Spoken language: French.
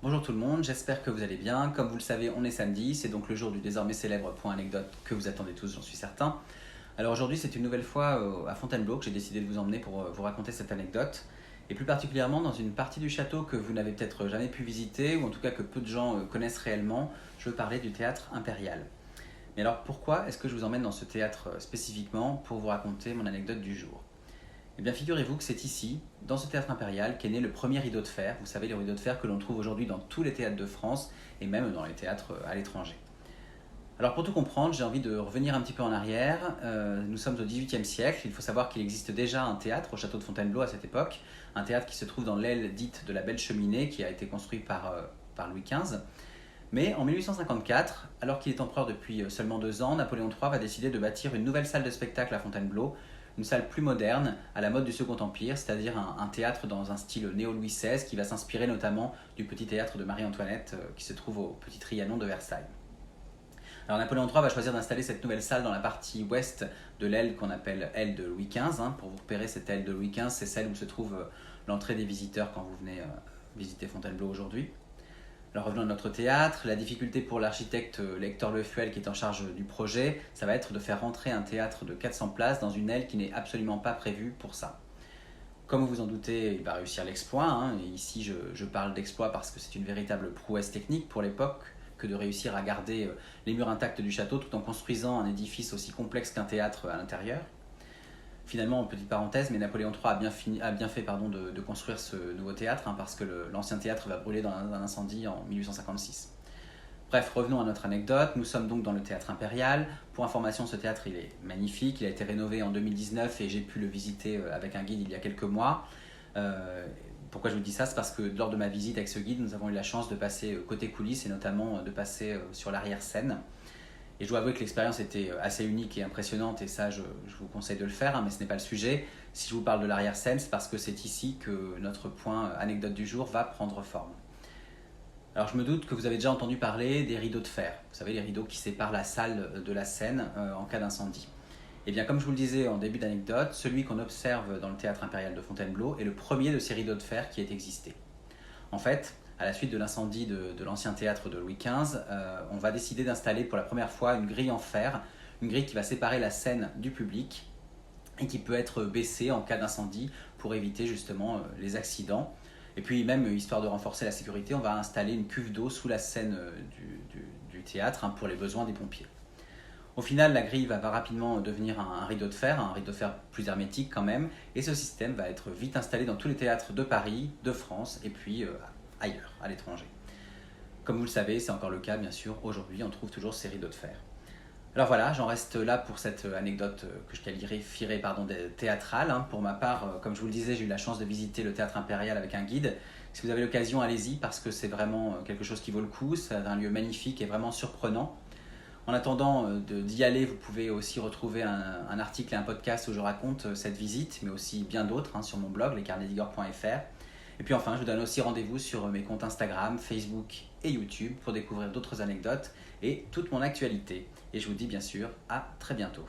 Bonjour tout le monde, j'espère que vous allez bien. Comme vous le savez, on est samedi, c'est donc le jour du désormais célèbre point anecdote que vous attendez tous, j'en suis certain. Alors aujourd'hui, c'est une nouvelle fois à Fontainebleau que j'ai décidé de vous emmener pour vous raconter cette anecdote, et plus particulièrement dans une partie du château que vous n'avez peut-être jamais pu visiter, ou en tout cas que peu de gens connaissent réellement. Je veux parler du théâtre impérial. Mais alors pourquoi est-ce que je vous emmène dans ce théâtre spécifiquement pour vous raconter mon anecdote du jour? Eh bien, figurez-vous que c'est ici, dans ce théâtre impérial, qu'est né le premier rideau de fer. Vous savez, les rideaux de fer que l'on trouve aujourd'hui dans tous les théâtres de France et même dans les théâtres à l'étranger. Alors, pour tout comprendre, j'ai envie de revenir un petit peu en arrière. Nous sommes au XVIIIe siècle. Il faut savoir qu'il existe déjà un théâtre au château de Fontainebleau à cette époque. Un théâtre qui se trouve dans l'aile dite de la Belle Cheminée, qui a été construit par Louis XV. Mais en 1854, alors qu'il est empereur depuis seulement 2 ans, Napoléon III va décider de bâtir une nouvelle salle de spectacle à Fontainebleau, une salle plus moderne, à la mode du Second Empire, c'est-à-dire un théâtre dans un style néo-Louis XVI qui va s'inspirer notamment du petit théâtre de Marie-Antoinette qui se trouve au Petit Trianon de Versailles. Alors Napoléon III va choisir d'installer cette nouvelle salle dans la partie ouest de l'aile qu'on appelle aile de Louis XV. Pour vous repérer, cette aile de Louis XV, c'est celle où se trouve l'entrée des visiteurs quand vous venez visiter Fontainebleau aujourd'hui. Alors revenons à notre théâtre, la difficulté pour l'architecte Lecteur Lefuel qui est en charge du projet, ça va être de faire rentrer un théâtre de 400 places dans une aile qui n'est absolument pas prévue pour ça. Comme vous vous en doutez, il va réussir l'exploit, et ici je parle d'exploit parce que c'est une véritable prouesse technique pour l'époque que de réussir à garder les murs intacts du château tout en construisant un édifice aussi complexe qu'un théâtre à l'intérieur. Finalement, en petite parenthèse, mais Napoléon III a bien fait de construire ce nouveau théâtre, parce que l'ancien théâtre va brûler dans un incendie en 1856. Bref, revenons à notre anecdote. Nous sommes donc dans le théâtre impérial. Pour information, ce théâtre il est magnifique. Il a été rénové en 2019 et j'ai pu le visiter avec un guide il y a quelques mois. Pourquoi je vous dis ça? C'est parce que lors de ma visite avec ce guide, nous avons eu la chance de passer côté coulisses et notamment de passer sur l'arrière-scène. Et je dois avouer que l'expérience était assez unique et impressionnante, et ça, je vous conseille de le faire, mais ce n'est pas le sujet. Si je vous parle de l'arrière-scène, c'est parce que c'est ici que notre point anecdote du jour va prendre forme. Alors je me doute que vous avez déjà entendu parler des rideaux de fer. Vous savez, les rideaux qui séparent la salle de la scène en cas d'incendie. Et bien comme je vous le disais en début d'anecdote, celui qu'on observe dans le théâtre impérial de Fontainebleau est le premier de ces rideaux de fer qui ait existé. En fait, à la suite de l'incendie de l'ancien théâtre de Louis XV, on va décider d'installer pour la première fois une grille en fer, une grille qui va séparer la scène du public et qui peut être baissée en cas d'incendie pour éviter justement les accidents. Et puis même, histoire de renforcer la sécurité, on va installer une cuve d'eau sous la scène du théâtre pour les besoins des pompiers. Au final, la grille va rapidement devenir un rideau de fer plus hermétique quand même, et ce système va être vite installé dans tous les théâtres de Paris, de France et puis ailleurs, à l'étranger. Comme vous le savez, c'est encore le cas bien sûr, aujourd'hui on trouve toujours ces rideaux de fer. Alors voilà, j'en reste là pour cette anecdote que je qualifierais théâtrale. Pour ma part, comme je vous le disais, j'ai eu la chance de visiter le théâtre impérial avec un guide. Si vous avez l'occasion, allez-y parce que c'est vraiment quelque chose qui vaut le coup, c'est un lieu magnifique et vraiment surprenant. En attendant d'y aller, vous pouvez aussi retrouver un article et un podcast où je raconte cette visite, mais aussi bien d'autres sur mon blog, lescarnetsdigor.fr. Et puis enfin, je vous donne aussi rendez-vous sur mes comptes Instagram, Facebook et YouTube pour découvrir d'autres anecdotes et toute mon actualité. Et je vous dis bien sûr à très bientôt.